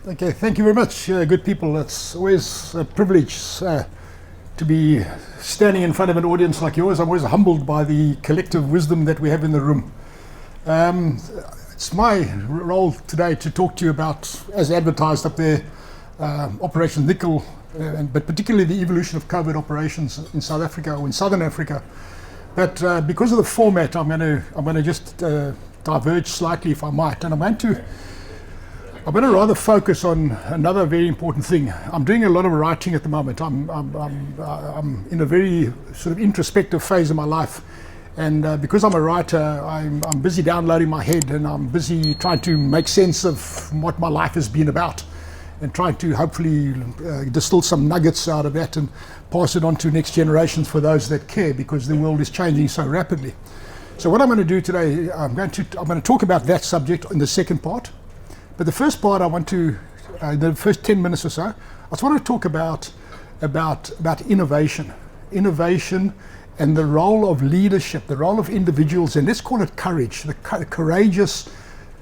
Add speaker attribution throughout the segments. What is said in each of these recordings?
Speaker 1: Okay, thank you very much, good people. It's always a privilege to be standing in front of an audience like yours. I'm always humbled by the collective wisdom that we have in the room. It's my role today to talk to you about, as advertised up there, Operation Nickel, but particularly the evolution of covert operations in South Africa or in Southern Africa. But because of the format, I'm going to just diverge slightly, if I might, and I'm going to rather focus on another very important thing. I'm doing a lot of writing at the moment. I'm in a very sort of introspective phase of my life, and because I'm a writer, I'm busy downloading my head, and I'm busy trying to make sense of what my life has been about, and trying to hopefully distill some nuggets out of that and pass it on to next generations for those that care, because the world is changing so rapidly. So what I'm going to do today, I'm going to talk about that subject in the second part. But the first part, I want to, the first 10 minutes or so, I just want to talk about innovation and the role of leadership, the role of individuals, and let's call it courage, the courageous,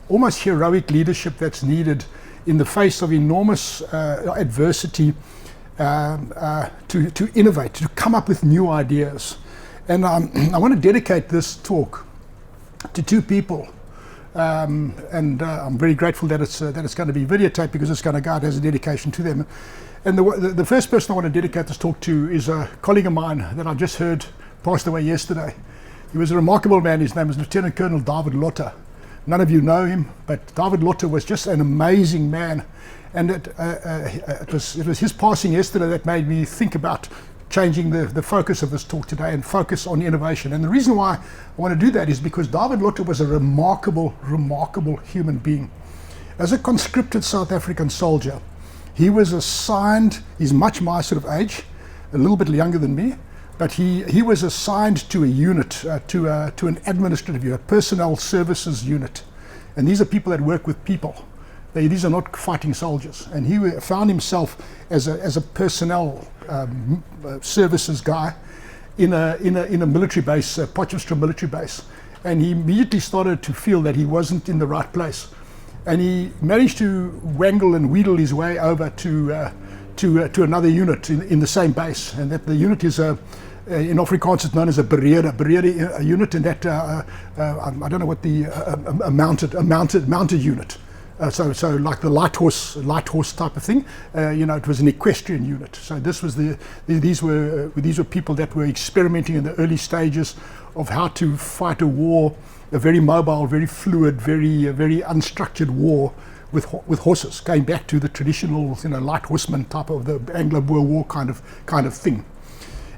Speaker 1: almost heroic leadership that's needed in the face of enormous adversity to innovate, to come up with new ideas. And I want to dedicate this talk to two people. And I'm very grateful that it's going to be videotaped, because it's going to go out as a dedication to them. And the first person I want to dedicate this talk to is a colleague of mine that I just heard passed away yesterday. He was a remarkable man. His name was Lieutenant Colonel Davidlter. None of you know him, but Davidlter was just an amazing man. And it was his passing yesterday that made me think about changing the focus of this talk today and focus on innovation. And the reason why I want to do that is because Davidlter was a remarkable human being. As a conscripted South African soldier, he was assigned, he's much my sort of age, a little bit younger than me, but he was assigned to a unit, to an administrative unit, personnel services unit. And these are people that work with people. These are not fighting soldiers, and he found himself as a personnel services guy in a military base, Potchefstroom military base, and he immediately started to feel that he wasn't in the right place, and he managed to wangle and wheedle his way over to another unit in the same base, and that the unit is in Afrikaans it's known as a berede unit, and that I don't know what the mounted unit. So like the light horse type of thing, it was an equestrian unit. So this was these were people that were experimenting in the early stages of how to fight a war, a very mobile, very fluid, very unstructured war with horses, going back to the traditional light horseman type of the Anglo-Boer War kind of thing.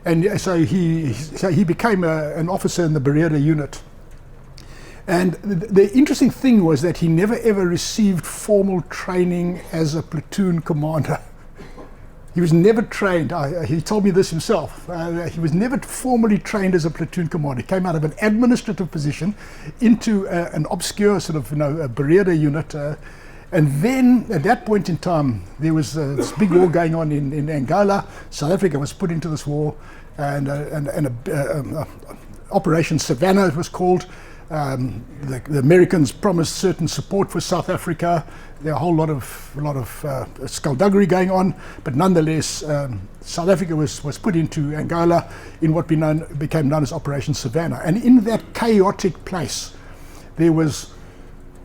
Speaker 1: And so he became an officer in the berede unit. And the interesting thing was that he never ever received formal training as a platoon commander. He was never trained. He told me this himself. He was never formally trained as a platoon commander. He came out of an administrative position into an obscure sort of a berede unit. And then at that point in time, there was this big war going on in Angola. South Africa was put into this war, and Operation Savannah it was called. The Americans promised certain support for South Africa. There were a whole lot of skullduggery going on, but nonetheless, South Africa was put into Angola in what became known as Operation Savannah. And in that chaotic place, there was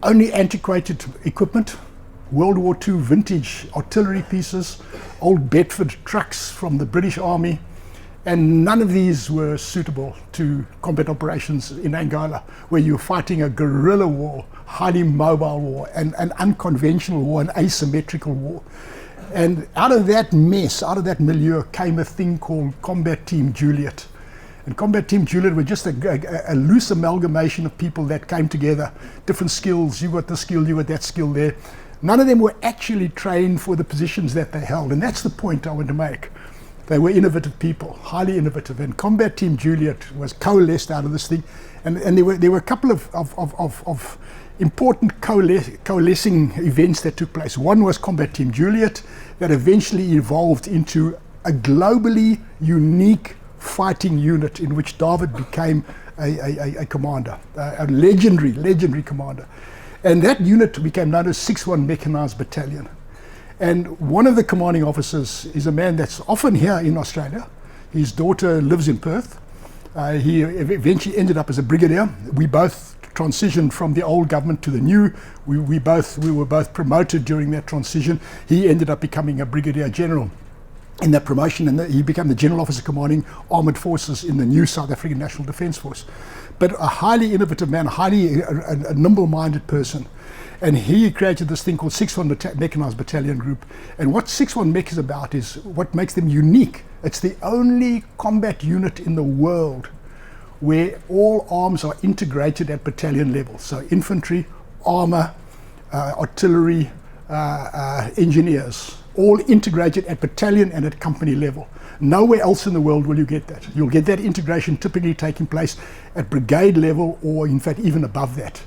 Speaker 1: only antiquated equipment, World War II vintage artillery pieces, old Bedford trucks from the British Army. And none of these were suitable to combat operations in Angola, where you're fighting a guerrilla war, highly mobile war, and an unconventional war, an asymmetrical war. And out of that mess, out of that milieu, came a thing called Combat Team Juliet. And Combat Team Juliet were just a loose amalgamation of people that came together, different skills. You got this skill, you got that skill there. None of them were actually trained for the positions that they held, and that's the point I want to make. They were innovative people, highly innovative, and Combat Team Juliet was coalesced out of this thing. And there were a couple of important coalescing events that took place. One was Combat Team Juliet, that eventually evolved into a globally unique fighting unit in which David became a commander, a legendary commander. And that unit became known as 6-1 Mechanized Battalion. And one of the commanding officers is a man that's often here in Australia. His daughter lives in Perth. He eventually ended up as a brigadier. We both transitioned from the old government to the new. We were both promoted during that transition. He ended up becoming a brigadier general in that promotion, and he became the general officer commanding armoured forces in the new South African National Defence Force. But a highly innovative man, a nimble-minded person. And he created this thing called 6-1 Mechanised Battalion Group. And what 6-1 Mech is about is what makes them unique. It's the only combat unit in the world where all arms are integrated at battalion level. So infantry, armour, artillery, engineers, all integrated at battalion and at company level. Nowhere else in the world will you get that. You'll get that integration typically taking place at brigade level, or in fact even above that.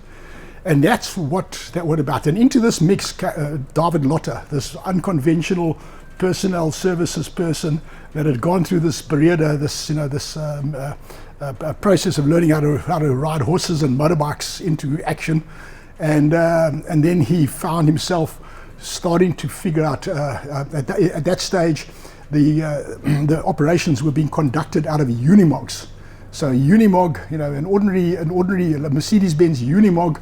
Speaker 1: And that's what that was about. And into this mix, Davidlter, this unconventional personnel services person that had gone through this Bereda, this process of learning how to ride horses and motorbikes into action, and then he found himself starting to figure out at that stage the operations were being conducted out of Unimogs. So Unimog, an ordinary Mercedes-Benz Unimog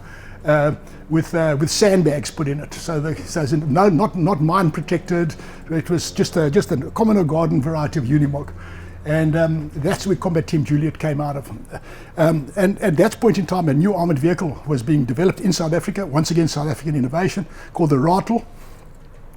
Speaker 1: with sandbags put in it. So not mine protected. It was just a common or garden variety of Unimog. And that's where Combat Team Juliet came out of. And at that point in time, a new armoured vehicle was being developed in South Africa, once again South African innovation, called the Rattle.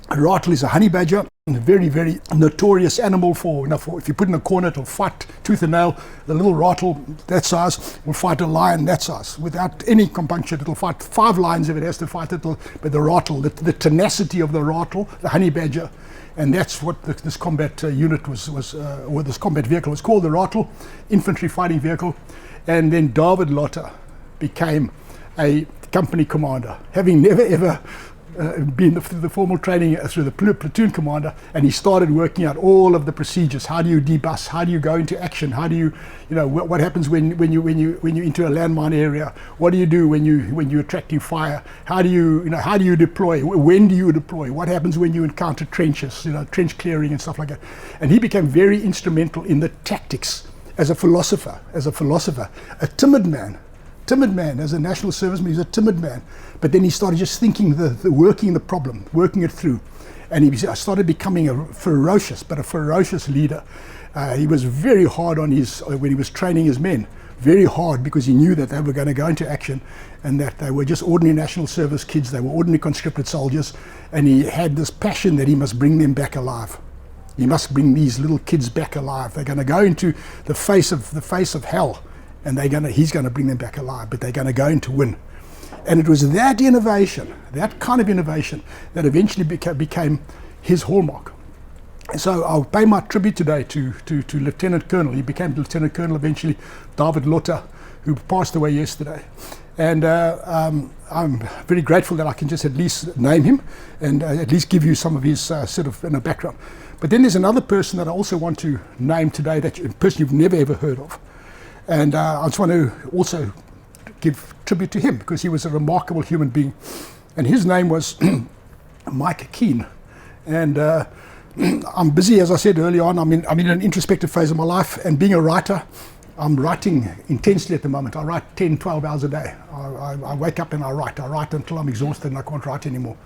Speaker 1: A Rattle is a honey badger, a very, very notorious animal for if you put in a corner, it'll fight tooth and nail. The little Rattle, that size, will fight a lion that size. Without any compunction, it'll fight 5 lions if it has to fight it. But the Rattle, the tenacity of the Rattle, the honey badger, and that's what this combat unit or this combat vehicle was called, the Rattle, infantry fighting vehicle. And then Davidlter became a company commander, having never ever been through the formal training through the platoon commander, and he started working out all of the procedures. How do you debus? How do you go into action? How do you, what happens when you enter a landmine area? What do you do when you're attracting fire? How do you deploy? When do you deploy? What happens when you encounter trenches? Trench clearing and stuff like that. And he became very instrumental in the tactics as a philosopher, a timid man as a national serviceman. He's a timid man, but then he started just thinking working the problem, working it through, and he started becoming a ferocious leader. He was very hard on when he was training his men, very hard, because he knew that they were going to go into action and that they were just ordinary national service kids. They were ordinary conscripted soldiers, and he had this passion that he must bring them back alive. He must bring these little kids back alive. They're going to go into the face of hell, and he's going to bring them back alive, but they're going to go in to win. And it was that innovation, that kind of innovation, that eventually became his hallmark. And so I'll pay my tribute today to Lieutenant Colonel. He became Lieutenant Colonel eventually, Davidlter, who passed away yesterday. And I'm very grateful that I can just at least name him and at least give you some of his background. But then there's another person that I also want to name today, a person you've never ever heard of. And I just want to also give tribute to him, because he was a remarkable human being. And his name was Mike Keane. And I'm busy, as I said earlier on. I'm in an introspective phase of my life. And being a writer, I'm writing intensely at the moment. I write 10, 12 hours a day. I wake up and I write. I write until I'm exhausted and I can't write anymore.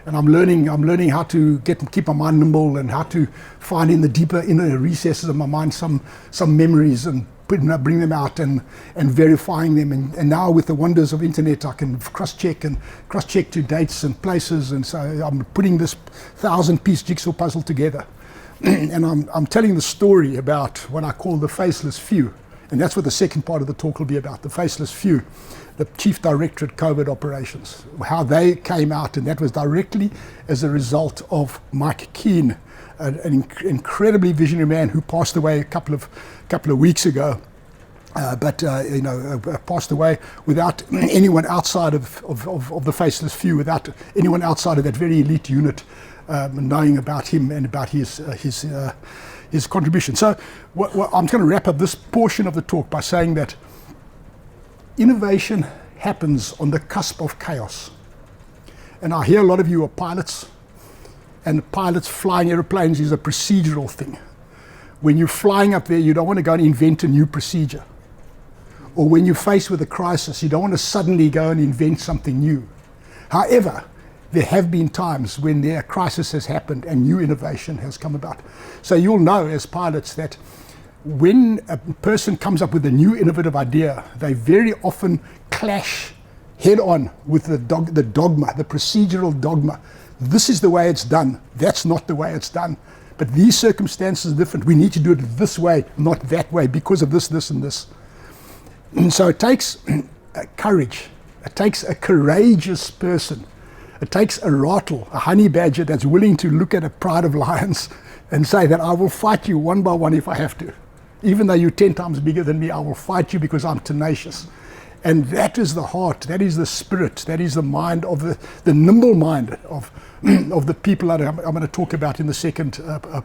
Speaker 1: And I'm learning how to keep my mind nimble, and how to find in the deeper inner recesses of my mind some memories, and bring them out and verifying them. And now with the wonders of internet, I can cross-check to dates and places. And so I'm putting this 1,000-piece jigsaw puzzle together. And I'm telling the story about what I call the faceless few. And that's what the second part of the talk will be about, the faceless few, the Chief Directorate Covert operations, how they came out. And that was directly as a result of Mike Keane, an incredibly visionary man who passed away a couple of weeks ago, passed away without anyone outside of the faceless few, without anyone outside of that very elite unit knowing about him and about his contribution. So I'm going to wrap up this portion of the talk by saying that innovation happens on the cusp of chaos. And I hear a lot of you are pilots, and pilots flying aeroplanes is a procedural thing. When you're flying up there, you don't want to go and invent a new procedure. Or when you're faced with a crisis, you don't want to suddenly go and invent something new. However, there have been times when a crisis has happened and new innovation has come about. So you'll know as pilots that when a person comes up with a new innovative idea, they very often clash head on with the dogma, the procedural dogma. This is the way it's done. That's not the way it's done. But these circumstances are different. We need to do it this way, not that way, because of this, this, and this. And so it takes courage. It takes a courageous person. It takes a Rattle, a honey badger that's willing to look at a pride of lions and say that I will fight you one by one if I have to. Even though you're 10 times bigger than me, I will fight you because I'm tenacious. And that is the heart, that is the spirit, that is the mind of the nimble mind of the people that I'm going to talk about in the second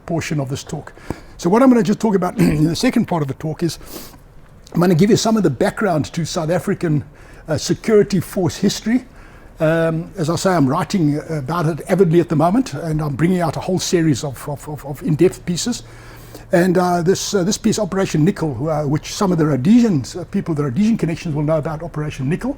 Speaker 1: portion of this talk. So what I'm going to just talk about in the second part of the talk is I'm going to give you some of the background to South African security force history. As I say, I'm writing about it avidly at the moment, and I'm bringing out a whole series of in-depth pieces. And this piece, Operation Nickel, which some of the Rhodesians, people, the Rhodesian connections will know about Operation Nickel.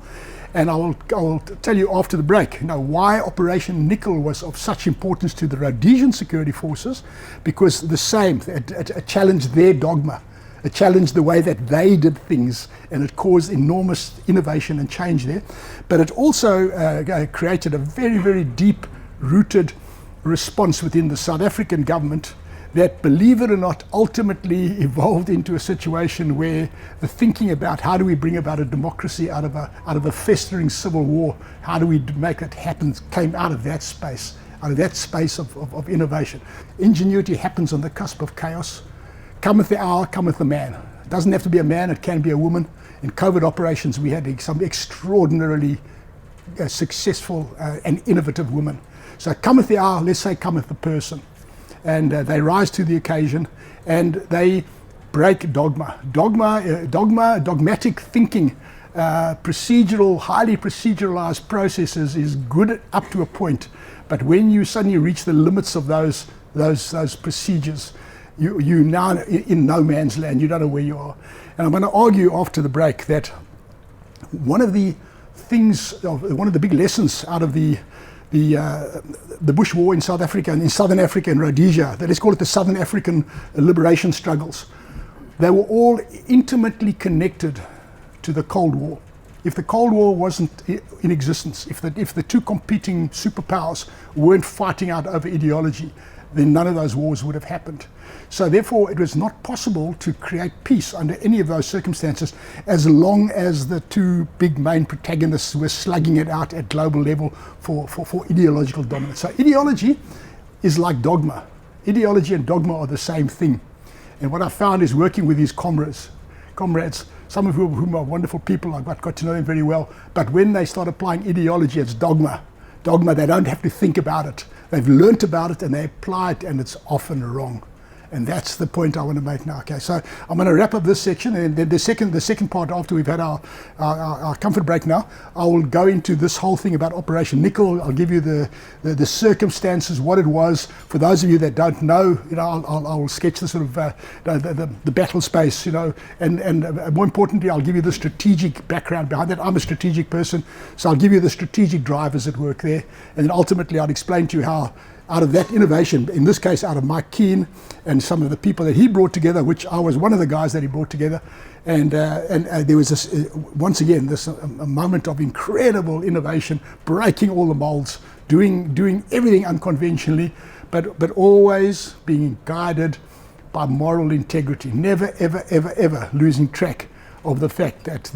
Speaker 1: And I will tell you after the break, why Operation Nickel was of such importance to the Rhodesian security forces, because it challenged their dogma. It challenged the way that they did things, and it caused enormous innovation and change there. But it also created a very, very deep-rooted response within the South African government that, believe it or not, ultimately evolved into a situation where the thinking about how do we bring about a democracy out of a festering civil war, how do we make that happen, came out of that space of innovation. Ingenuity happens on the cusp of chaos. Cometh the hour, cometh the man. It doesn't have to be a man, it can be a woman. In covert operations, we had some extraordinarily successful and innovative women. So cometh the hour, let's say cometh the person. And they rise to the occasion, and they break dogma. Dogmatic thinking, procedural, highly proceduralized processes is good up to a point. But when you suddenly reach the limits of those procedures, you now in no man's land. You don't know where you are. And I'm going to argue after the break that one of the big lessons out of the Bush War in South Africa and in Southern Africa and Rhodesia, let's call it the Southern African liberation struggles, they were all intimately connected to the Cold War. If the Cold War wasn't in existence, if the two competing superpowers weren't fighting out over ideology, then none of those wars would have happened. So therefore, it was not possible to create peace under any of those circumstances as long as the two big main protagonists were slugging it out at global level for ideological dominance. So ideology is like dogma. Ideology and dogma are the same thing. And what I found is working with these comrades, some of whom are wonderful people, I've got to know them very well, but when they start applying ideology, it's dogma. They don't have to think about it. They've learnt about it and they apply it, and it's often wrong. And that's the point I want to make now. Okay, so I'm going to wrap up this section, and then the second part, after we've had our comfort break now, I will go into this whole thing about Operation Nickel. I'll give you the circumstances, what it was. For those of you that don't know, I'll sketch the sort of the battle space, and more importantly, I'll give you the strategic background behind that. I'm a strategic person, so I'll give you the strategic drivers at work there, and then ultimately I'll explain to you how, out of that innovation, in this case out of Mike Keane and some of the people that he brought together, which I was one of the guys that he brought together, and there was this, once again, a moment of incredible innovation, breaking all the molds, doing everything unconventionally, but always being guided by moral integrity, never ever losing track of the fact that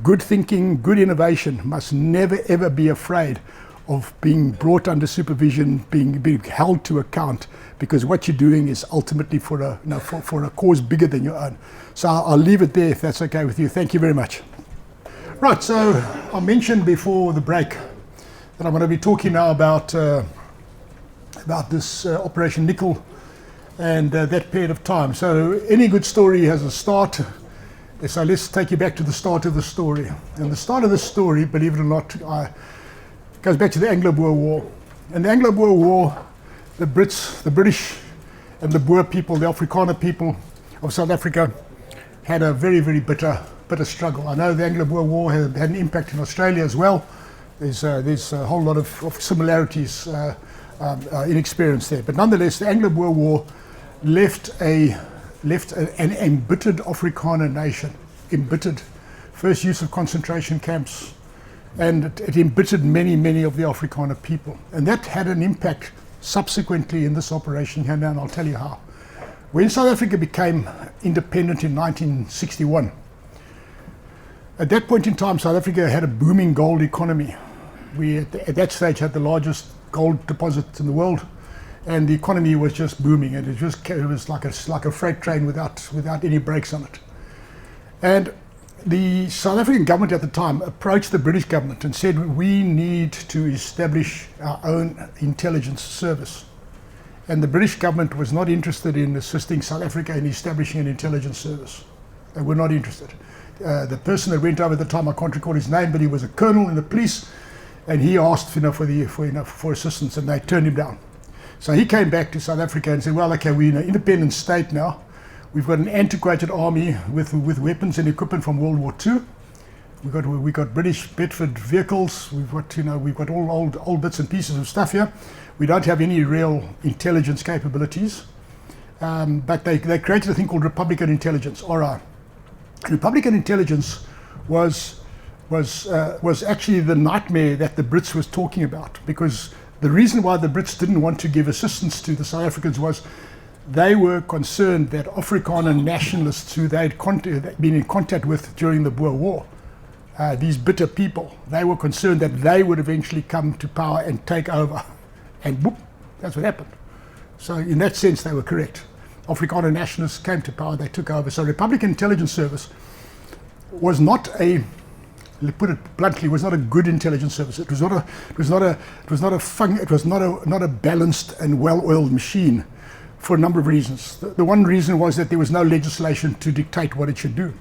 Speaker 1: good thinking, good innovation must never ever be afraid of being brought under supervision, being held to account, because what you're doing is ultimately for a cause bigger than your own. So I'll leave it there if that's okay with you. Thank you very much. Right, so I mentioned before the break that I'm going to be talking now about this Operation Nickel and that period of time. So any good story has a start. So let's take you back to the start of the story. And the start of the story, believe it or not, goes back to the Anglo-Boer War. In the Anglo-Boer War, the British and the Boer people, the Afrikaner people of South Africa, had a very, very bitter struggle. I know the Anglo-Boer War had an impact in Australia as well. There's a whole lot of similarities in experience there. But nonetheless, the Anglo-Boer War left an embittered Afrikaner nation, embittered. First use of concentration camps, and it embittered many of the Afrikaner people. And that had an impact subsequently in this operation here now, and I'll tell you how. When South Africa became independent in 1961, at that point in time, South Africa had a booming gold economy. We, at that stage, had the largest gold deposits in the world, and the economy was just booming, and it was like a freight train without any brakes on it. And the South African government at the time approached the British government and said, we need to establish our own intelligence service. And the British government was not interested in assisting South Africa in establishing an intelligence service. They were not interested. The person that went over at the time, I can't recall his name, but he was a colonel in the police, and he asked for assistance, and they turned him down. So he came back to South Africa and said, well, okay, we're in an independent state now. We've got an antiquated army with weapons and equipment from World War II. We've got British Bedford vehicles. We've got all old bits and pieces of stuff here. We don't have any real intelligence capabilities. But they created a thing called Republican Intelligence, RI. Republican Intelligence was actually the nightmare that the Brits was talking about, because the reason why the Brits didn't want to give assistance to the South Africans was they were concerned that Afrikaner nationalists who they'd been in contact with during the Boer War, these bitter people, they were concerned that they would eventually come to power and take over. And whoop, that's what happened. So in that sense, they were correct. Afrikaner nationalists came to power, they took over. So Republican Intelligence Service was not a, put it bluntly, was not a good intelligence service. It was not a balanced and well-oiled machine for a number of reasons. The one reason was that there was no legislation to dictate what it should do.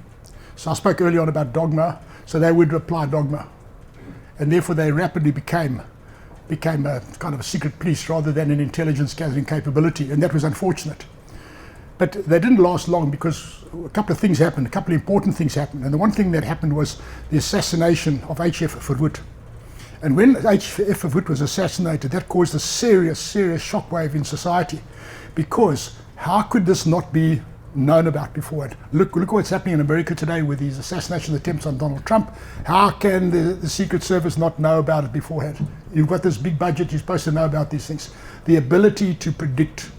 Speaker 1: So I spoke earlier on about dogma, so they would apply dogma. And therefore they rapidly became a kind of a secret police rather than an intelligence gathering capability, and that was unfortunate. But they didn't last long because a couple of things happened, a couple of important things happened. And the one thing that happened was the assassination of H.F. Verwoerd. And when H.F. Verwoerd was assassinated, that caused a serious shockwave in society, because how could this not be known about beforehand? Look what's happening in America today with these assassination attempts on Donald Trump. How can the Secret Service not know about it beforehand? You've got this big budget, you're supposed to know about these things. The ability to predict,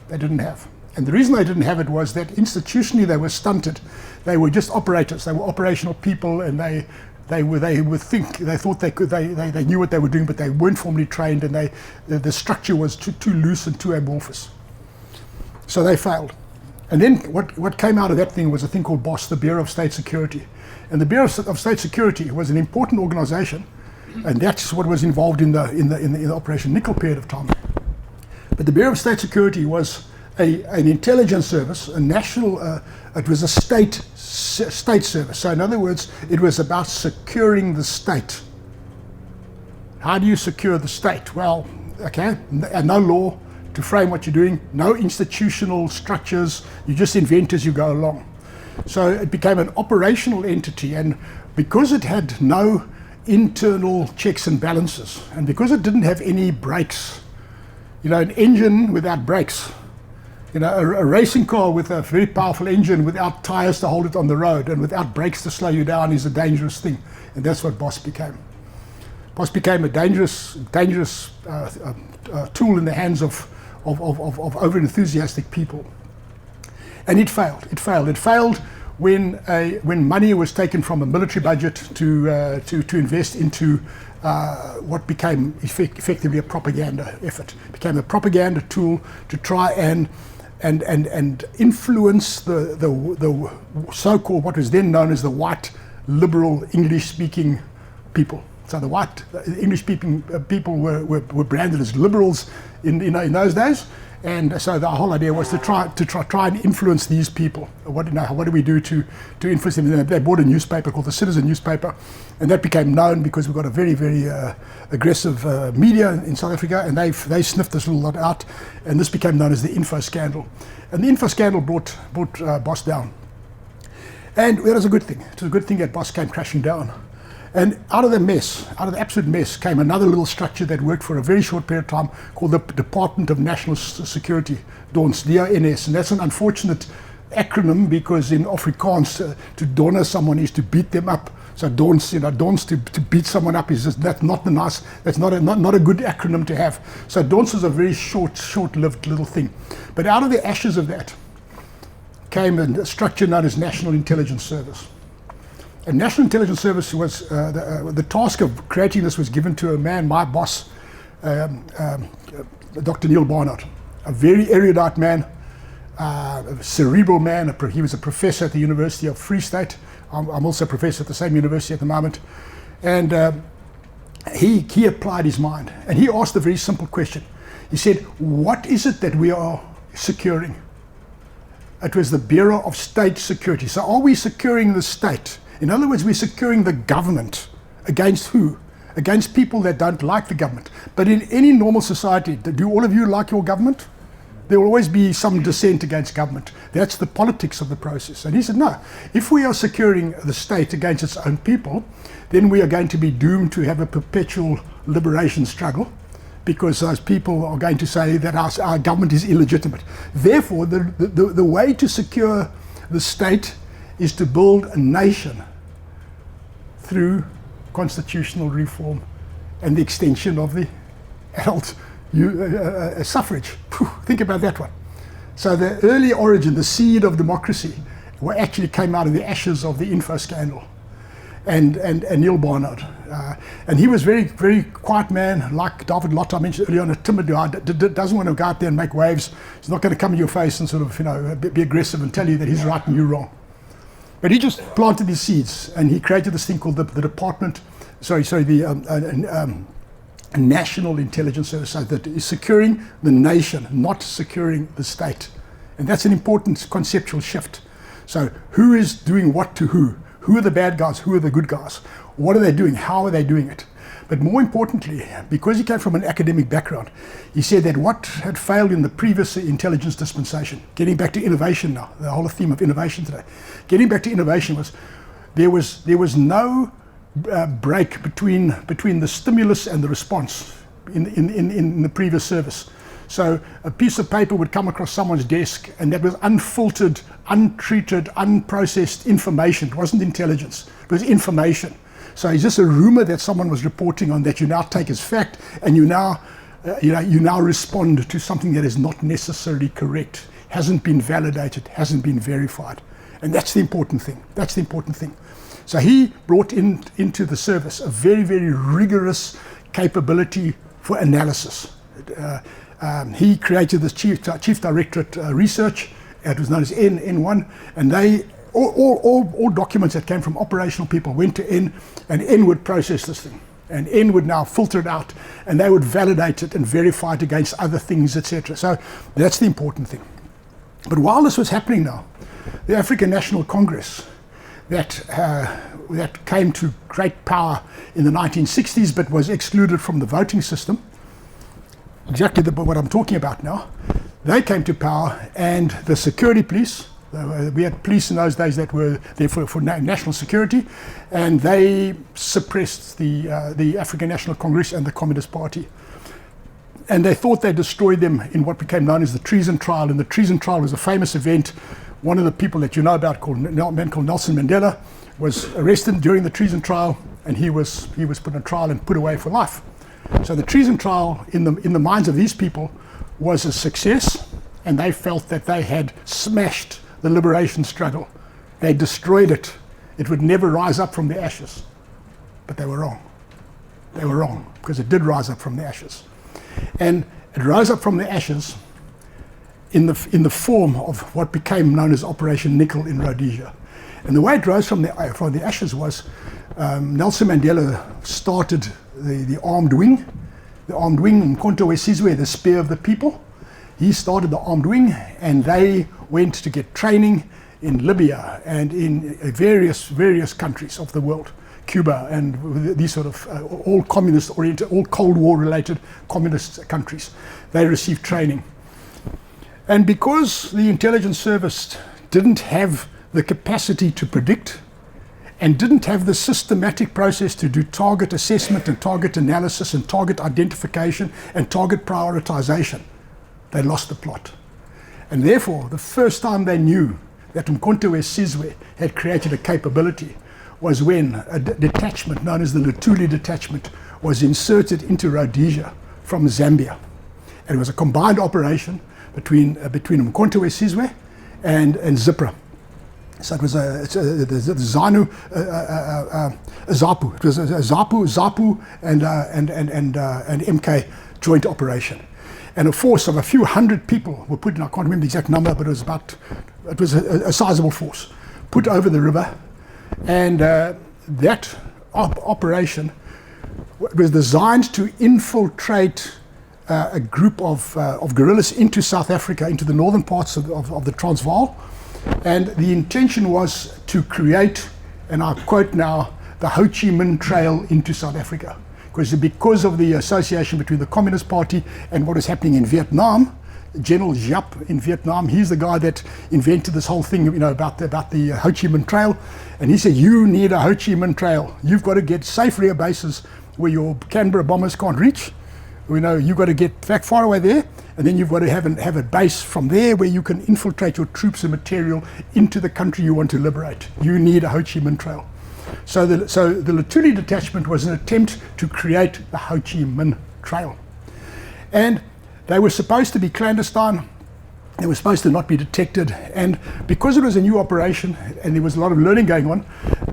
Speaker 1: they didn't have. And the reason they didn't have it was that institutionally they were stunted. They were just operators. They were operational people, and they thought they knew what they were doing, but they weren't formally trained, and the structure was too loose and too amorphous. So they failed. And then what came out of that thing was a thing called BOSS, the Bureau of State Security. And the Bureau of State Security was an important organization, and that's what was involved in the Operation Nickel period of time. But the Bureau of State Security was an intelligence service, a national, it was a state service. So in other words, it was about securing the state. How do you secure the state? Well, okay, no law to frame what you're doing, no institutional structures, you just invent as you go along. So it became an operational entity, and because it had no internal checks and balances, and because it didn't have any brakes, an engine without brakes, a racing car with a very powerful engine without tires to hold it on the road and without brakes to slow you down is a dangerous thing. And that's what BOSS became. BOSS became a dangerous tool in the hands of over-enthusiastic people. And it failed. It failed when money was taken from a military budget to invest into what became effectively a propaganda effort. It became a propaganda tool to try and influence the so-called, what was then known as the white liberal English-speaking people. So the white English-speaking people were branded as liberals in those days, And so the whole idea was to try and influence these people. What do we do to influence them? And they bought a newspaper called the Citizen newspaper, and that became known because we've got a very, very aggressive media in South Africa, and they sniffed this little lot out, and this became known as the Info Scandal. And the Info Scandal brought Boss down. And it was a good thing. It was a good thing that Boss came crashing down. And out of the absolute mess, came another little structure that worked for a very short period of time called the Department of National Security, DONS, D-O-N-S. And that's an unfortunate acronym because in Afrikaans, to donner someone is to beat them up. So DONS, DONS to beat someone up is just, that's not a good acronym to have. So DONS is a very short-lived little thing. But out of the ashes of that came a structure known as National Intelligence Service. And National Intelligence Service was, the task of creating this was given to a man, my boss, Dr. Neil Barnard, a very erudite man, a cerebral man. He was a professor at the University of Free State. I'm also a professor at the same university at the moment. And he applied his mind. And he asked a very simple question. He said, what is it that we are securing? It was the Bureau of State Security. So are we securing the state? In other words, we're securing the government. Against who? Against people that don't like the government. But in any normal society, do all of you like your government? There will always be some dissent against government. That's the politics of the process. And he said, no, if we are securing the state against its own people, then we are going to be doomed to have a perpetual liberation struggle, because those people are going to say that our government is illegitimate. Therefore, the way to secure the state is to build a nation through constitutional reform and the extension of the adult suffrage. Think about that one. So the early origin, the seed of democracy, actually came out of the ashes of the Info Scandal and Neil Barnard. And he was very, very quiet man, like Davidlter I mentioned earlier on, a timid guy, doesn't want to go out there and make waves. He's not going to come in your face and sort of, be aggressive and tell you that he's right and you're wrong. But he just planted his seeds, and he created this thing called the National Intelligence Service, so that is securing the nation, not securing the state. And that's an important conceptual shift. So who is doing what to who? Who are the bad guys? Who are the good guys? What are they doing? How are they doing it? But more importantly, because he came from an academic background, he said that what had failed in the previous intelligence dispensation, getting back to innovation now, the whole theme of innovation today, getting back to innovation was there was no break between the stimulus and the response in the previous service. So a piece of paper would come across someone's desk, and that was unfiltered, untreated, unprocessed information. It wasn't intelligence, it was information. So it's just a rumor that someone was reporting on that you now take as fact, and you now respond to something that is not necessarily correct, hasn't been validated, hasn't been verified. And that's the important thing. That's the important thing. So he brought into the service a very, very rigorous capability for analysis. He created this Chief Directorate research. It was known as N1, and all documents that came from operational people went to N, and N would process this thing. And N would now filter it out, and they would validate it and verify it against other things, etc. So that's the important thing. But while this was happening now, the African National Congress, that came to great power in the 1960s, but was excluded from the voting system, exactly what I'm talking about now, they came to power, and the security police, we had police in those days that were there for national security, and they suppressed the African National Congress and the Communist Party. And they thought they destroyed them in what became known as the Treason Trial. And the Treason Trial was a famous event. One of the people that you know about, a man called Nelson Mandela, was arrested during the Treason Trial, and he was put on trial and put away for life. So the Treason Trial, in the minds of these people, was a success, and they felt that they had smashed the liberation struggle. They destroyed it. It would never rise up from the ashes. But they were wrong. They were wrong, because it did rise up from the ashes. And it rose up from the ashes in the form of what became known as Operation Nickel in Rhodesia. And the way it rose from the ashes was Nelson Mandela started the armed wing, Mkhonto we Sizwe, the spear of the people. he started the armed wing, and they went to get training in Libya and in various countries of the world, Cuba and these sort of all communist-oriented, all Cold War-related communist countries. They received training. And because the intelligence service didn't have the capacity to predict and didn't have the systematic process to do target assessment and target analysis and target identification and target prioritization, they lost the plot. And therefore, the first time they knew that Umkhonto we Sizwe had created a capability was when a detachment known as the Luli Detachment was inserted into Rhodesia from Zambia. And it was a combined operation between Umkhonto we Sizwe and Zipra. So it was the ZANU, ZAPU. It was a ZAPU and MK joint operation. And a force of a few hundred people were put in, I can't remember the exact number, but it was a sizable force, put over the river. And that operation was designed to infiltrate a group of guerrillas into South Africa, into the northern parts of the Transvaal. And the intention was to create, and I quote now, the Ho Chi Minh Trail into South Africa. Because of the association between the Communist Party and what is happening in Vietnam, General Giap in Vietnam, he's the guy that invented this whole thing, about the Ho Chi Minh Trail. And he said, you need a Ho Chi Minh Trail. You've got to get safe rear bases where your Canberra bombers can't reach. You've got to get back far away there, and then you've got to have a base from there where you can infiltrate your troops and material into the country you want to liberate. You need a Ho Chi Minh Trail. So the Luli Detachment was an attempt to create the Ho Chi Minh Trail. And they were supposed to be clandestine. They were supposed to not be detected. And because it was a new operation and there was a lot of learning going on,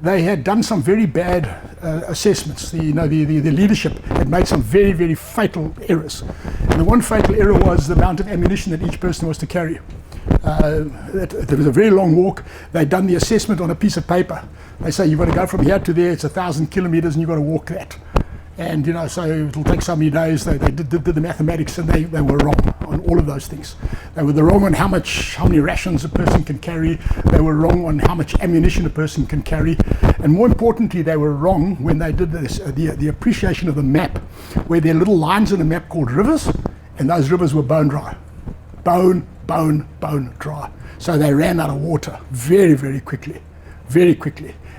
Speaker 1: they had done some very bad assessments. The leadership had made some very, very fatal errors. And the one fatal error was the amount of ammunition that each person was to carry. There was a very long walk. They'd done the assessment on a piece of paper. They say you've got to go from here to there, it's 1,000 kilometers, and you've got to walk that. And so it'll take so many days. They did the mathematics, and they were wrong on all of those things. They were wrong on how many rations a person can carry. They were wrong on how much ammunition a person can carry. And more importantly, they were wrong when they did this, the appreciation of the map, where there are little lines on the map called rivers, and those rivers were bone dry. Bone dry. So they ran out of water very, very quickly.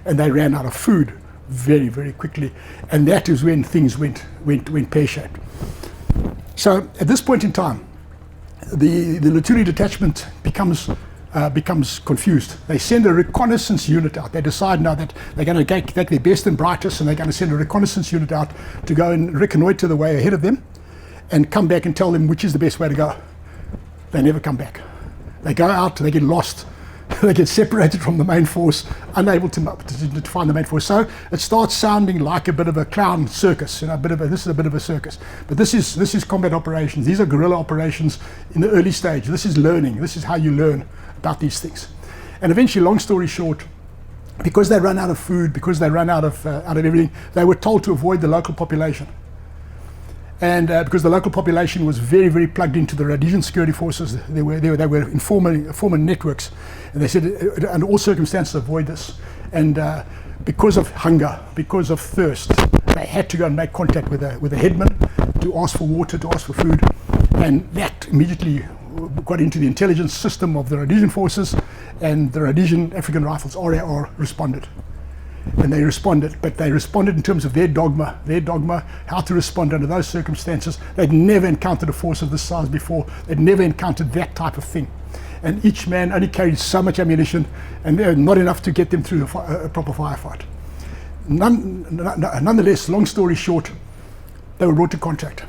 Speaker 1: And they ran out of food very, very quickly. And that is when things went pear-shaped. So at this point in time, the Luli Detachment becomes confused. They send a reconnaissance unit out. They decide now that they're going to take their best and brightest, and they're going to send a reconnaissance unit out to go and reconnoiter the way ahead of them and come back and tell them which is the best way to go. They never come back. They go out, they get lost, they get separated from the main force, unable to find the main force. So it starts sounding like a bit of a clown circus, this is a bit of a circus. But this is combat operations. These are guerrilla operations in the early stage. This is learning. This is how you learn about these things. And eventually, long story short, because they run out of food, because they run out of everything, they were told to avoid the local population. And because the local population was very, very plugged into the Rhodesian security forces, they were in former networks, and they said, under all circumstances, avoid this. And because of hunger, because of thirst, they had to go and make contact with a headman to ask for water, to ask for food, and that immediately got into the intelligence system of the Rhodesian forces, and the Rhodesian African Rifles (RAR) responded. And they responded, but they responded in terms of their dogma, how to respond under those circumstances. They'd never encountered a force of this size before. They'd never encountered that type of thing. And each man only carried so much ammunition, and not enough to get them through a proper firefight. Nonetheless, long story short, they were brought to contact.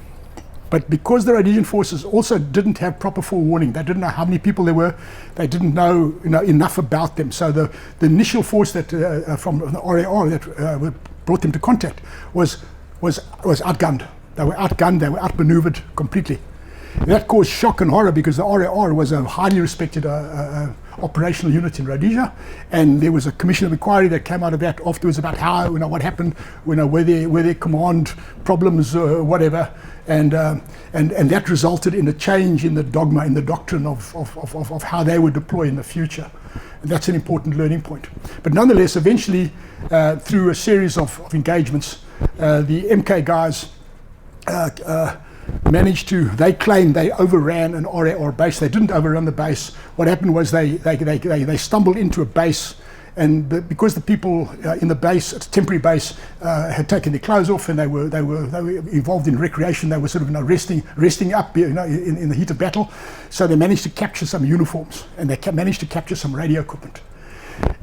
Speaker 1: But because the Rhodesian forces also didn't have proper forewarning, they didn't know how many people there were, they didn't know enough about them. So the initial force that from the RAR that brought them to contact was outgunned. They were outgunned, they were outmaneuvered completely. And that caused shock and horror, because the RAR was a highly respected operational unit in Rhodesia, and there was a commission of inquiry that came out of that afterwards about how, what happened, were there command problems or whatever, and that resulted in a change in the dogma, in the doctrine of how they would deploy in the future. And that's an important learning point. But nonetheless, eventually, through a series of engagements, the MK guys managed to, they claimed they overran an RAR base. They didn't overrun the base. What happened was they stumbled into a base, and because the people in the base, it's a temporary base, had taken their clothes off, and they were involved in recreation. They were sort of resting up, in the heat of battle. So they managed to capture some uniforms, and they managed to capture some radio equipment.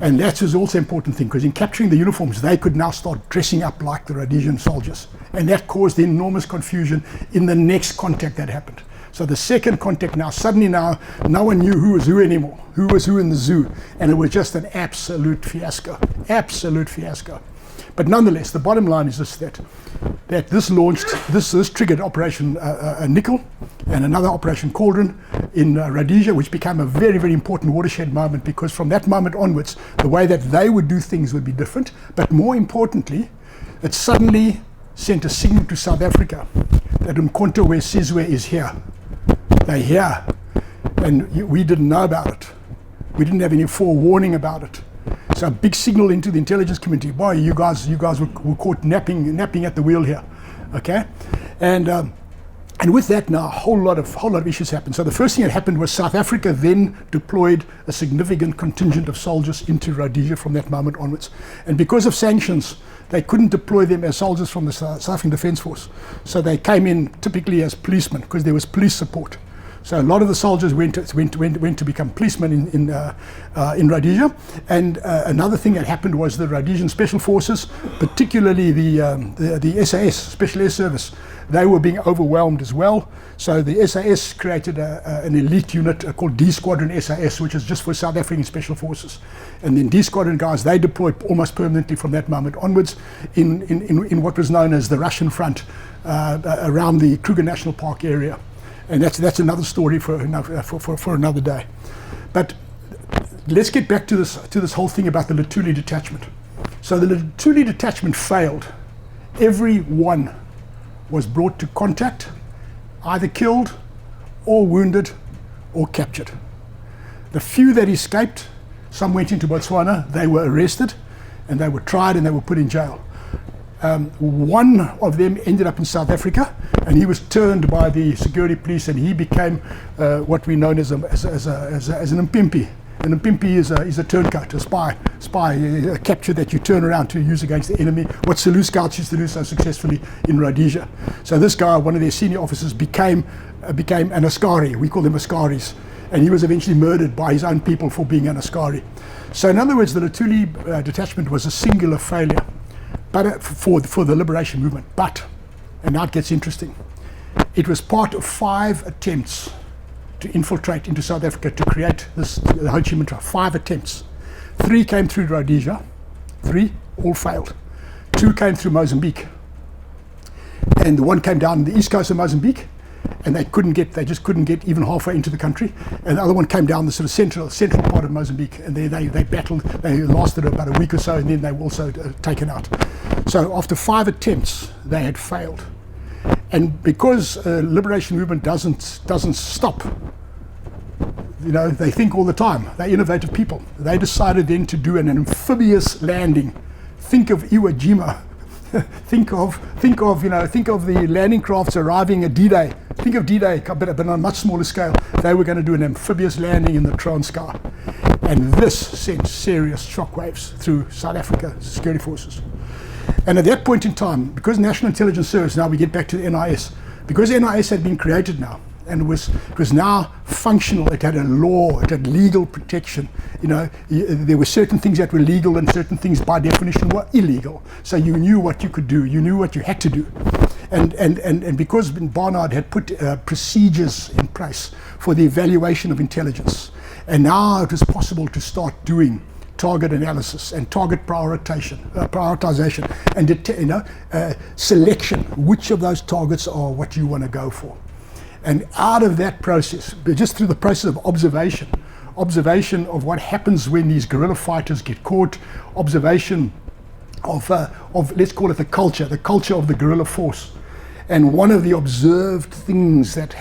Speaker 1: And that was also an important thing, because in capturing the uniforms, they could now start dressing up like the Rhodesian soldiers. And that caused enormous confusion in the next contact that happened. So the second contact suddenly no one knew who was who anymore, who was who in the zoo. And it was just an absolute fiasco, absolute fiasco. But nonetheless, the bottom line is this, that this triggered Operation Nickel and another Operation Cauldron in Rhodesia, which became a very, very important watershed moment, because from that moment onwards, the way that they would do things would be different. But more importantly, it suddenly sent a signal to South Africa that Umkhonto we Sizwe is here. They're here. And we didn't know about it. We didn't have any forewarning about it. So a big signal into the intelligence community. Boy, you guys were caught napping at the wheel here, okay? And with that now, a whole lot of issues happened. So the first thing that happened was South Africa then deployed a significant contingent of soldiers into Rhodesia from that moment onwards. And because of sanctions, they couldn't deploy them as soldiers from the South African Defence Force. So they came in typically as policemen, because there was police support. So a lot of the soldiers went to become policemen in Rhodesia. And another thing that happened was the Rhodesian Special Forces, particularly the SAS, Special Air Service, they were being overwhelmed as well. So the SAS created an elite unit called D Squadron SAS, which is just for South African Special Forces. And then D Squadron guys, they deployed almost permanently from that moment onwards in what was known as the Russian front around the Kruger National Park area. And that's another story for another day. But let's get back to this whole thing about the Luli Detachment. So the Luli Detachment failed. Every one was brought to contact, either killed or wounded or captured. The few that escaped, some went into Botswana, they were arrested and they were tried and they were put in jail. One of them ended up in South Africa, and he was turned by the security police, and he became what we know as an Mpimpi. An Mpimpi is a turncoat, a spy, a capture that you turn around to use against the enemy. What Zulu scouts used to do so successfully in Rhodesia. So this guy, one of their senior officers, became an Askari. We call them Askaris, and he was eventually murdered by his own people for being an Askari. So in other words, the Luli Detachment was a singular failure. But for the liberation movement. But, and now it gets interesting, it was part of 5 attempts to infiltrate into South Africa to create the Ho Chi Minh Trail. 5 attempts. 3 came through Rhodesia. 3 all failed. 2 came through Mozambique. And the one came down the east coast of Mozambique, and they just couldn't get even halfway into the country. And the other one came down the sort of central part of Mozambique, and they battled. They lasted about a week or so, and then they were also taken out. So after 5 attempts, they had failed. And because liberation movement doesn't stop, they think all the time. They're innovative people. They decided then to do an amphibious landing. Think of Iwo Jima. think of the landing crafts arriving at D-Day. Think of D-Day, but on a much smaller scale. They were going to do an amphibious landing in the Transkei. And this sent serious shockwaves through South Africa security forces. And at that point in time, because National Intelligence Service, now we get back to the NIS, because NIS had been created now, and it was now functional, it had a law, it had legal protection. There were certain things that were legal and certain things by definition were illegal. So you knew what you could do, you knew what you had to do. And because Barnard had put procedures in place for the evaluation of intelligence, and now it was possible to start doing target analysis and target prioritization, and selection. Which of those targets are what you want to go for? And out of that process, just through the process of observation observation of what happens when these guerrilla fighters get caught, observation of let's call it the culture of the guerrilla force. And one of the observed things that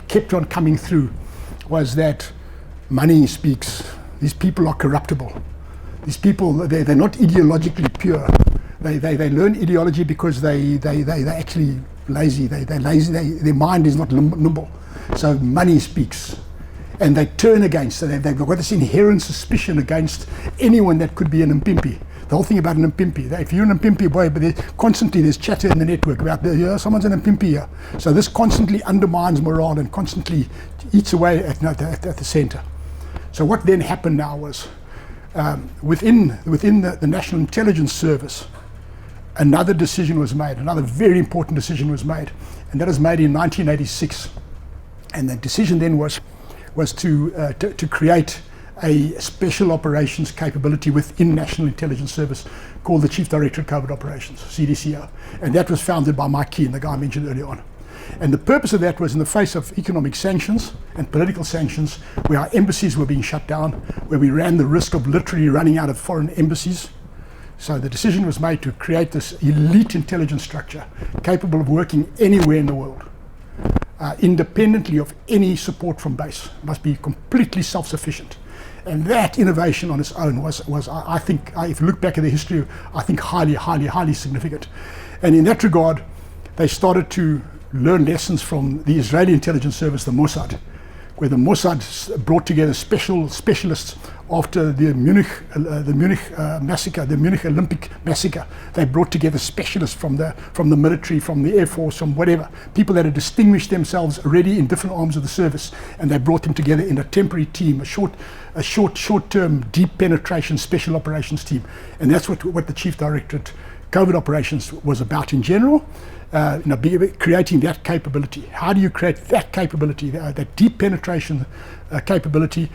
Speaker 1: kept on coming through was that money speaks. These people are corruptible. These people, they're not ideologically pure. They learn ideology because they're actually lazy. They're lazy. Their mind is not nimble. So money speaks. And they turn against. So they've got this inherent suspicion against anyone that could be an Mpimpi. The whole thing about an Mpimpi, if you're an Mpimpi boy, but constantly there's chatter in the network about someone's an Mpimpi here. So this constantly undermines morale and constantly eats away at the center. So what then happened now was, within the National Intelligence Service, another decision was made, another very important decision was made, and that was made in 1986. And the decision then was to create a special operations capability within National Intelligence Service called the Chief Directorate Covert Operations, CDCO. And that was founded by Mike Keane, the guy I mentioned earlier on. And the purpose of that was in the face of economic sanctions and political sanctions, where our embassies were being shut down, where we ran the risk of literally running out of foreign embassies. So the decision was made to create this elite intelligence structure capable of working anywhere in the world, independently of any support from base. It must be completely self-sufficient. And that innovation on its own was I think, if you look back at the history, I think highly significant. And in that regard, they started to learn lessons from the Israeli intelligence service, the Mossad, where the Mossad brought together specialists after the Munich massacre, the Munich Olympic massacre. They brought together specialists from the military, from the Air Force, from whatever, people that had distinguished themselves already in different arms of the service, and they brought them together in a temporary team, a short-term deep penetration special operations team. And that's what the Chief Directorate Covert Operations was about in general. Creating that capability. How do you create that capability, that deep penetration capability,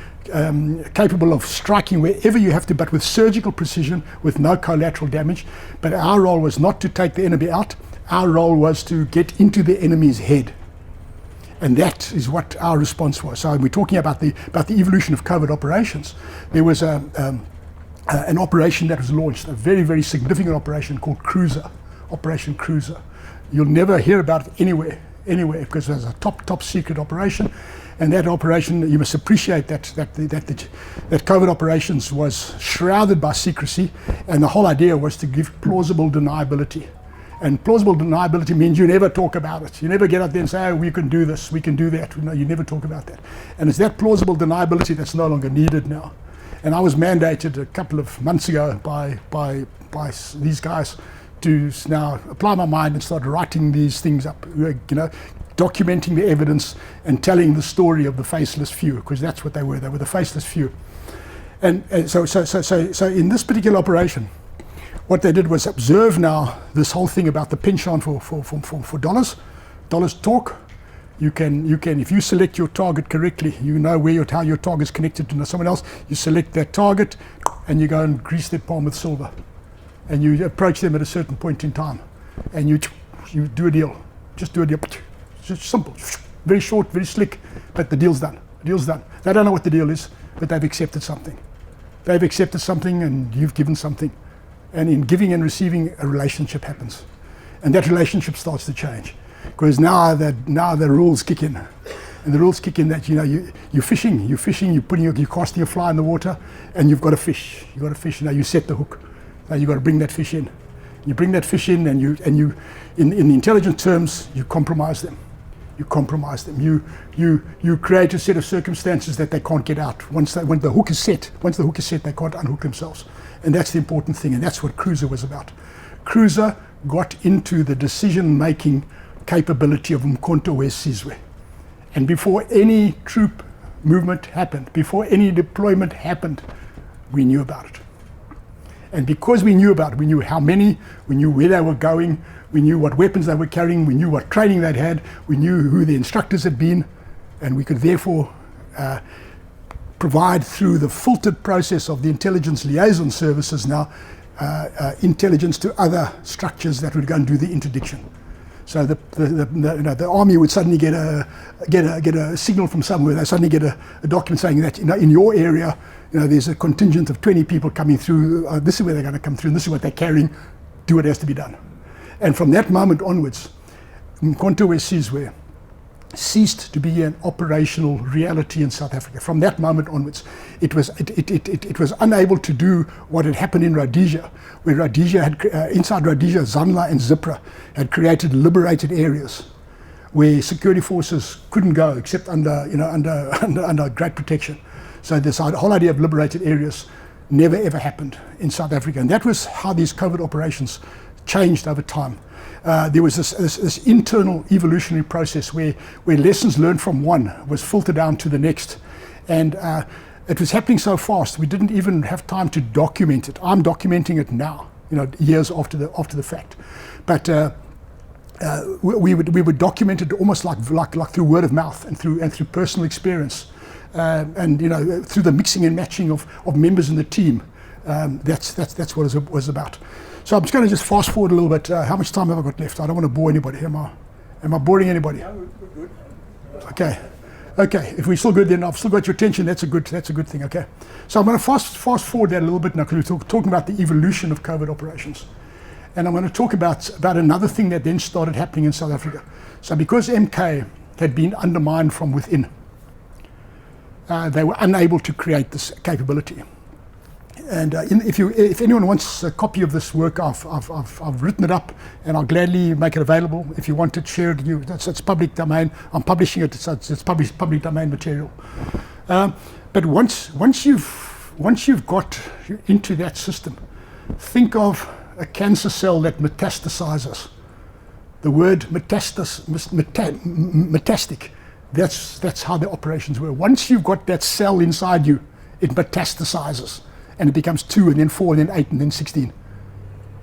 Speaker 1: capable of striking wherever you have to, but with surgical precision, with no collateral damage? But our role was not to take the enemy out. Our role was to get into the enemy's head. And that is what our response was. So we're talking about the evolution of covert operations. There was an operation that was launched, a very significant operation called Cruiser, Operation Cruiser. You'll never hear about it anywhere, because it was a top secret operation. And that operation, you must appreciate that covert operations was shrouded by secrecy, and the whole idea was to give plausible deniability. And plausible deniability means you never talk about it. You never get out there and say, oh, we can do this, we can do that. No, you never talk about that. And it's that plausible deniability that's no longer needed now. And I was mandated a couple of months ago by these guys to now apply my mind and start writing these things up, documenting the evidence and telling the story of the faceless few, because that's what they were. They were the faceless few. And so in this particular operation, what they did was observe now this whole thing about the penchant for dollars. Dollars talk. You can if you select your target correctly, you know how your target is connected to someone else. You select that target, and you go and grease their palm with silver. And you approach them at a certain point in time, and you do a deal. Just do a deal. It's just simple, very short, very slick, but the deal's done. The deal's done. They don't know what the deal is, but they've accepted something. They've accepted something, and you've given something. And in giving and receiving, a relationship happens, and that relationship starts to change, because now the rules kick in. And the rules kick in that you're fishing, you're casting a fly in the water, and you've got a fish. You've got a fish. Now you set the hook. Now you've got to bring that fish in. You bring that fish in, and you in the intelligence terms, you compromise them. You compromise them. You create a set of circumstances that they can't get out. When the hook is set, they can't unhook themselves. And that's the important thing, and that's what Cruiser was about. Cruiser got into the decision-making capability of Umkhonto Sizwe. And before any troop movement happened, before any deployment happened, we knew about it. And because we knew about it, we knew how many, we knew where they were going, we knew what weapons they were carrying, we knew what training they'd had, we knew who the instructors had been, and we could therefore provide through the filtered process of the intelligence liaison services now intelligence to other structures that would go and do the interdiction. So the army would suddenly get a signal from somewhere. They suddenly get a document saying that in your area, there's a contingent of 20 people coming through. This is where they're going to come through, and this is what they're carrying. Do what has to be done. And from that moment onwards, Mkhonto we Sizwe ceased to be an operational reality in South Africa. From that moment onwards, it was unable to do what had happened in Rhodesia, where Rhodesia had inside Rhodesia, Zanla and Zipra had created liberated areas where security forces couldn't go except under great protection. So this whole idea of liberated areas never ever happened in South Africa, and that was how these covert operations changed over time. There was this internal evolutionary process where lessons learned from one was filtered down to the next, and it was happening so fast we didn't even have time to document it. I'm documenting it now, years after the fact, but we would document it almost like through word of mouth and through personal experience, and through the mixing and matching of members in the team. That's what it was about. So I'm just going to fast forward a little bit. How much time have I got left? I don't want to bore anybody. Am I boring anybody?
Speaker 2: Yeah, we're good.
Speaker 1: Okay. If we're still good, then I've still got your attention. That's a good thing. Okay. So I'm going to fast forward that a little bit now, because we're talking about the evolution of covert operations, and I'm going to talk about another thing that then started happening in South Africa. So because MK had been undermined from within, they were unable to create this capability. And if anyone wants a copy of this work, I've written it up, and I'll gladly make it available. If you want it, share it. It's public domain. I'm publishing it. So it's public domain material. But once you've got into that system, think of a cancer cell that metastasizes. The word metastic. That's how the operations were. Once you've got that cell inside you, it metastasizes. And it becomes 2, and then 4, and then 8, and then 16.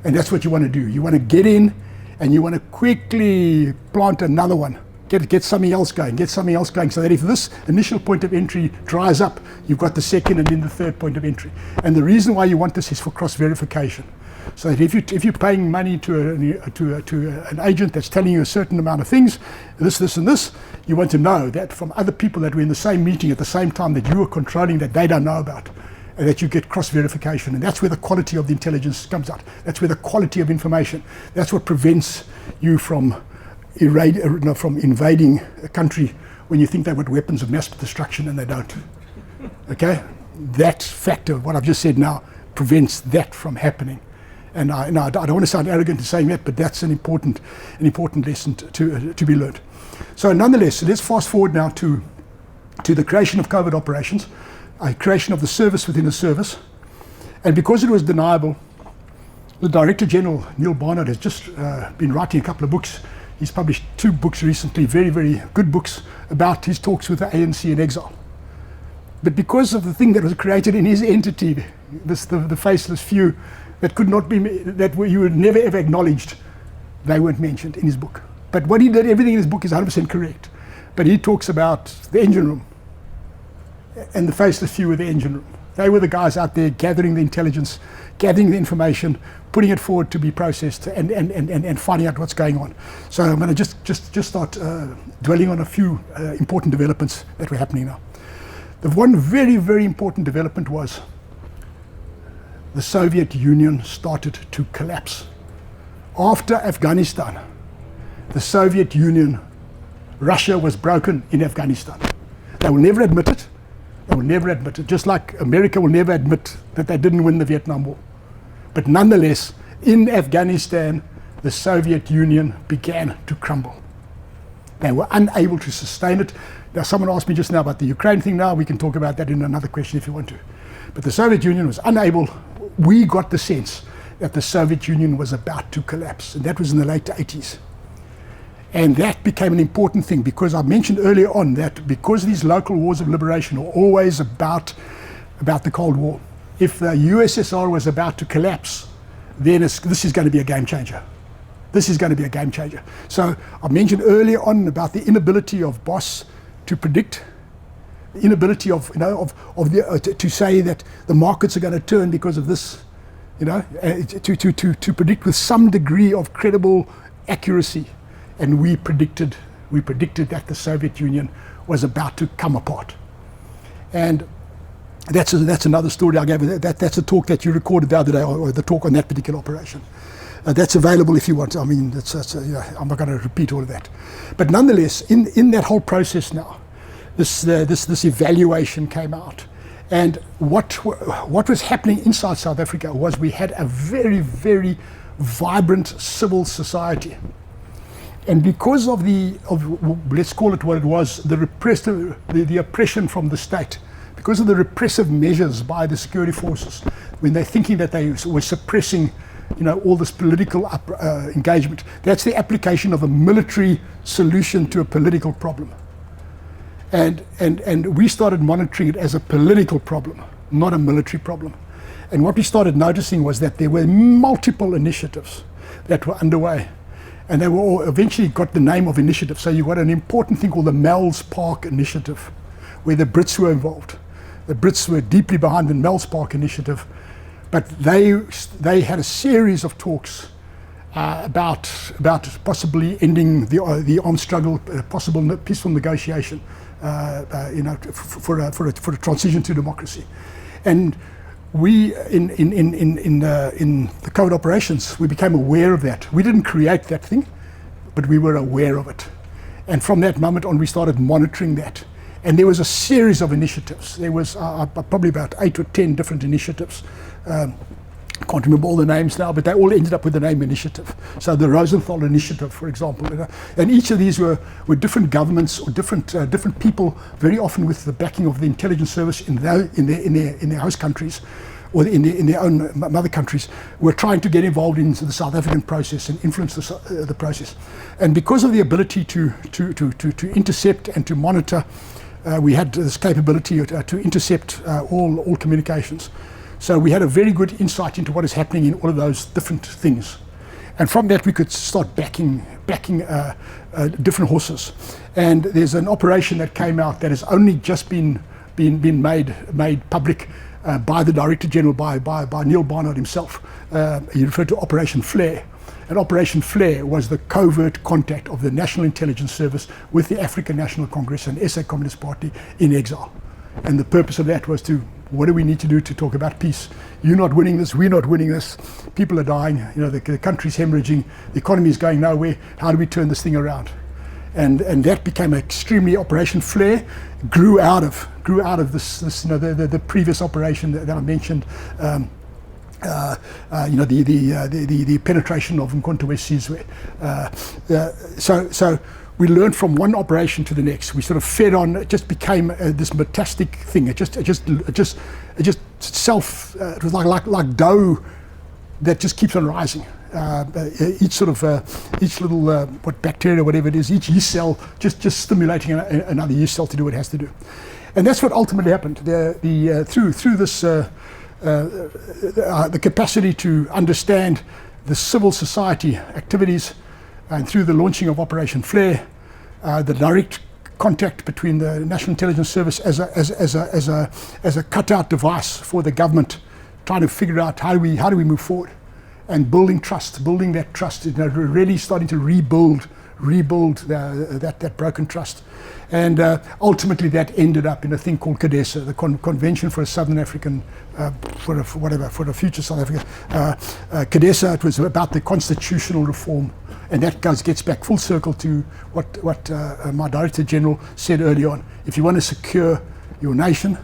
Speaker 1: And that's what you want to do. You want to get in, and you want to quickly plant another one. Get something else going, so that if this initial point of entry dries up, you've got the second and then the third point of entry. And the reason why you want this is for cross-verification. So that if you're paying money to an agent that's telling you a certain amount of things, this, and this, you want to know that from other people that were in the same meeting at the same time that you were controlling that they don't know about. And that you get cross-verification, and that's where the quality of the intelligence comes out. That's where the quality of information. That's what prevents you from invading a country when you think they've got weapons of mass destruction and they don't. Okay, that factor, what I've just said now, prevents that from happening. And I don't want to sound arrogant in saying that, but that's an important lesson to be learned. So nonetheless, let's fast forward now to the creation of covert operations. A creation of the service within a service, and because it was deniable, the Director General Neil Barnard has just been writing a couple of books. He's published 2 books recently, very, very good books about his talks with the ANC in exile. But because of the thing that was created in his entity, the faceless few that could not be, you would never ever acknowledged, they weren't mentioned in his book. But what he did, everything in his book is 100% correct. But he talks about the engine room. And the faceless few were the engine room. They were the guys out there gathering the intelligence, gathering the information, putting it forward to be processed, and finding out what's going on. So I'm going to just start dwelling on a few important developments that were happening now. The one very, very important development was the Soviet Union started to collapse. After Afghanistan, the Soviet Union, Russia was broken in Afghanistan. They will never admit it. They will never admit it, just like America will never admit that they didn't win the Vietnam War. But nonetheless, in Afghanistan, the Soviet Union began to crumble. They were unable to sustain it. Now, someone asked me just now about the Ukraine thing. Now we can talk about that in another question if you want to. But the Soviet Union was unable. We got the sense that the Soviet Union was about to collapse, and that was in the late 80s. And that became an important thing, because I mentioned earlier on that because these local wars of liberation are always about the Cold War, if the USSR was about to collapse, then this is going to be a game changer. This is going to be a game changer. So I mentioned earlier on about the inability of BOSS to predict, the inability to say that the markets are going to turn because of this, to predict with some degree of credible accuracy. and we predicted that the Soviet Union was about to come apart. And that's another story I gave. That's a talk that you recorded the other day, or the talk on that particular operation. That's available if you want. I mean, I'm not going to repeat all of that. But nonetheless, in that whole process now, this evaluation came out. And what was happening inside South Africa was we had a very, very vibrant civil society. And because of let's call it what it was, the oppression from the state, because of the repressive measures by the security forces, when they're thinking that they were suppressing, all this political engagement, that's the application of a military solution to a political problem. And we started monitoring it as a political problem, not a military problem. And what we started noticing was that there were multiple initiatives that were underway. And they were all eventually got the name of initiative. So you got an important thing called the Mel's Park Initiative, where the Brits were involved. The Brits were deeply behind the Mel's Park Initiative, but they had a series of talks about possibly ending the armed struggle, possible peaceful negotiation, for a transition to democracy. And we in the Covert operations, we became aware of that. We didn't create that thing, but we were aware of it. And from that moment on, we started monitoring that. And there was a series of initiatives. There was probably about 8 or 10 different initiatives. I can't remember all the names now, but they all ended up with the name initiative. So the Rosenthal Initiative, for example, and each of these were different governments or different people, very often with the backing of the intelligence service in their host countries, or in their own mother countries, were trying to get involved in the South African process and influence the process. And because of the ability to intercept and to monitor, we had this capability to intercept all communications. So we had a very good insight into what is happening in all of those different things. And from that we could start backing different horses. And there's an operation that came out that has only just been made public by the Director General, by Neil Barnard himself. He referred to Operation Flare. And Operation Flare was the covert contact of the National Intelligence Service with the African National Congress and SA Communist Party in exile. And the purpose of that was what do we need to do to talk about peace? You're not winning this, we're not winning this. People are dying, the country's hemorrhaging, the economy is going nowhere. How do we turn this thing around? And that became extremely Operation Flare, grew out of this the previous operation that I mentioned. The penetration of Mkhonto West Sizwe. So we learned from one operation to the next. We sort of fed on. It just became this metastatic thing. It just it was like dough that just keeps on rising. Each little what bacteria, whatever it is, each yeast cell just stimulating another yeast cell to do what it has to do, and that's what ultimately happened. Through this. The capacity to understand the civil society activities, and through the launching of Operation Flare, the direct contact between the National Intelligence Service as a cutout device for the government, trying to figure out how do we move forward, and building that trust, really starting to rebuild that broken trust. And ultimately that ended up in a thing called CADESA, the Convention for a Southern African, for a future South Africa. CADESA, it was about the constitutional reform, and that gets back full circle to what my Director General said early on. If you want to secure your nation,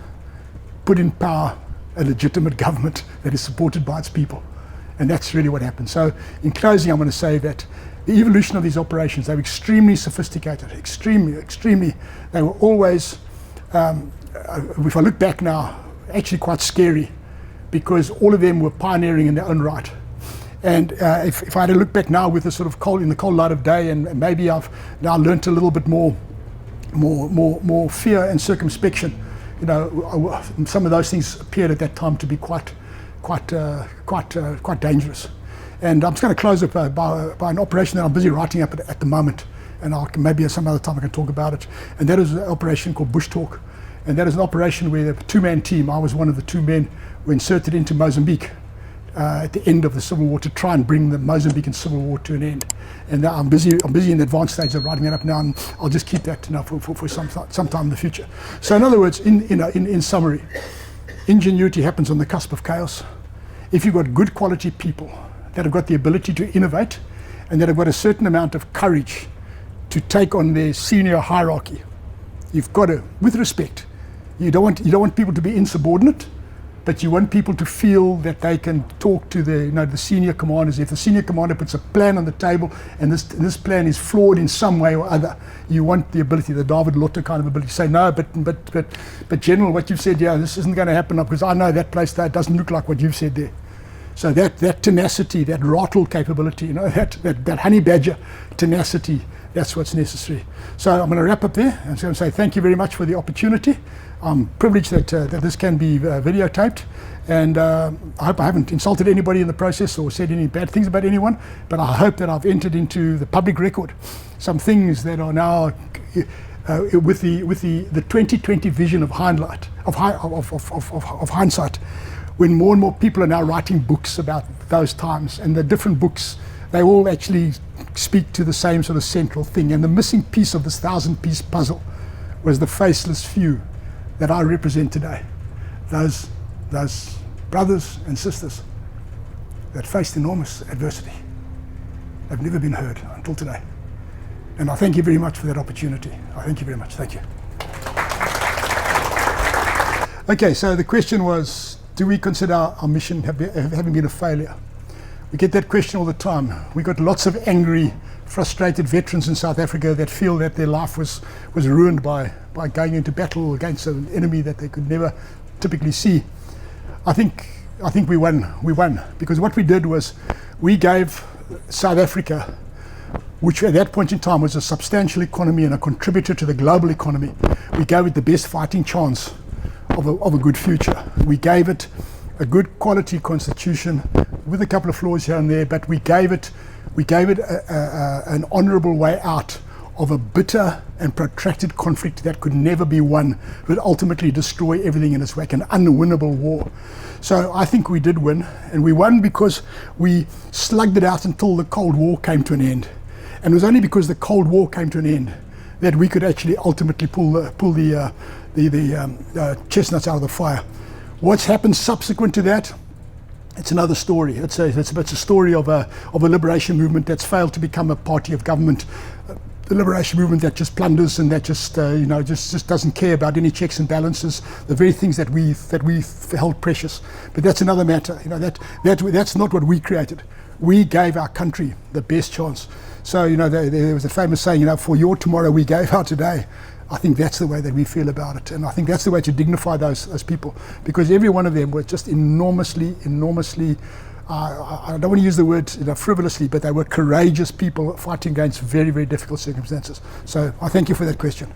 Speaker 1: put in power a legitimate government that is supported by its people. And that's really what happened. So in closing, I want to say that the evolution of these operations, they were extremely sophisticated, extremely. They were always, if I look back now, actually quite scary, because all of them were pioneering in their own right. And if I had to look back now with the sort of in the cold light of day, and maybe I've now learnt a little bit more fear and circumspection. Some of those things appeared at that time to be quite dangerous. And I'm just going to close up by an operation that I'm busy writing up at the moment, and maybe some other time I can talk about it. And that is an operation called Bush Talk, and that is an operation where a two-man team, I was one of the 2 men, were inserted into Mozambique at the end of the Civil War to try and bring the Mozambican Civil War to an end. And I'm busy in the advanced stage of writing it up now, and I'll just keep that for some time in the future. So in other words, in summary, ingenuity happens on the cusp of chaos. If you've got good quality people that have got the ability to innovate and that have got a certain amount of courage to take on their senior hierarchy, you've got to, with respect, you don't want people to be insubordinate, but you want people to feel that they can talk to the senior commanders. If the senior commander puts a plan on the table and this plan is flawed in some way or other, you want the ability, the Davidlter kind of ability, to say no, but General, what you've said, yeah, this isn't going to happen because I know that place there doesn't look like what you've said there. So that tenacity, that Rattle capability, that honey badger tenacity, that's what's necessary. So I'm going to wrap up there and so say thank you very much for the opportunity. I'm privileged that this can be videotaped, and I hope I haven't insulted anybody in the process or said any bad things about anyone, but I hope that I've entered into the public record some things that are now with the 2020 vision of hindsight, when more and more people are now writing books about those times, and the different books, they all actually speak to the same sort of central thing. And the missing piece of this 1,000-piece puzzle was the faceless few that I represent today. Those brothers and sisters that faced enormous adversity have never been heard until today. And I thank you very much for that opportunity. I thank you very much. Thank you. Okay, so the question was, do we consider our mission having been a failure? We get that question all the time. We got lots of angry, frustrated veterans in South Africa that feel that their life was ruined by going into battle against an enemy that they could never typically see. I think we won because what we did was we gave South Africa, which at that point in time was a substantial economy and a contributor to the global economy, we gave it the best fighting chance of a good future. We gave it a good quality constitution with a couple of flaws here and there, but we gave it an honourable way out of a bitter and protracted conflict that could never be won, would ultimately destroy everything in its wake, an unwinnable war. So I think we did win, and we won because we slugged it out until the Cold War came to an end. And it was only because the Cold War came to an end that we could actually ultimately pull the chestnuts out of the fire. What's happened subsequent to that? It's another story. It's a story of a liberation movement that's failed to become a party of government. The liberation movement that just plunders and that just doesn't care about any checks and balances, the very things that we held precious. But that's another matter. That's not what we created. We gave our country the best chance. So there was a famous saying, for your tomorrow we gave our today. I think that's the way that we feel about it, and I think that's the way to dignify those people, because every one of them were just enormously, I don't want to use the word frivolously, but they were courageous people fighting against very, very difficult circumstances. So I thank you for that question.